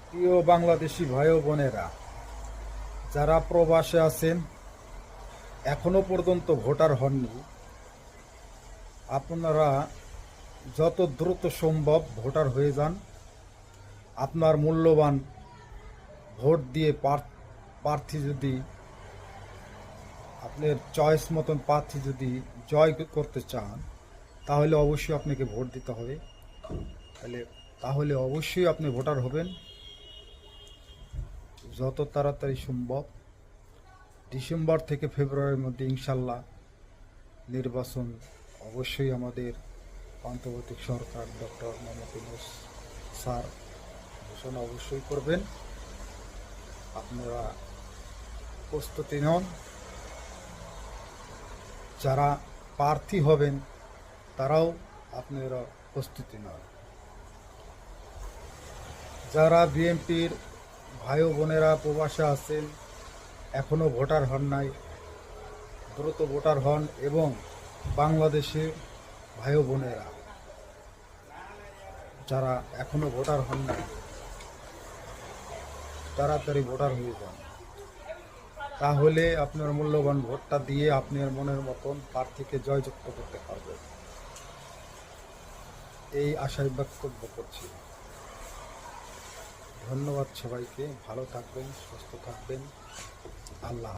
প্রিয় বাংলাদেশি ভাই ও বোনেরা, যারা প্রবাসে আছেন এখনো পর্যন্ত ভোটার হননি, আপনারা যত দ্রুত সম্ভব ভোটার হয়ে যান। আপনার মূল্যবান ভোট দিয়ে প্রার্থী যদি আপনার চয়েস মতন প্রার্থী যদি জয় করতে চান, তাহলে অবশ্যই আপনাকে ভোট দিতে হবে। তাহলে অবশ্যই আপনি ভোটার হবেন যত তাড়াতাড়ি সম্ভব। ডিসেম্বর থেকে ফেব্রুয়ারির মধ্যে ইনশাল্লাহ নির্বাচন অবশ্যই আমাদের অন্তর্বর্তী সরকার ডক্টর মোহাম্মদ ইউনূস স্যার ঘোষণা অবশ্যই করবেন। আপনারা প্রস্তুতি নন। যারা প্রার্থী হবেন তারাও আপনারা প্রস্তুতি নন। যারা বিএনপির ভাই ও বোনেরা প্রবাসে আছেন এখনও ভোটার হন নাই, দ্রুত ভোটার হন। এবং বাংলাদেশের ভাই ও বোনেরা যারা এখনও ভোটার হন নাই, তাড়াতাড়ি ভোটার হয়ে যান। তাহলে আপনার মূল্যবান ভোটটা দিয়ে আপনার মনের মতন প্রার্থীকে জয়যুক্ত করতে পারবেন, এই আশায় বক্তব্য করছি। ধন্যবাদ সবাইকে। ভালো থাকবেন, সুস্থ থাকবেন। আল্লাহ।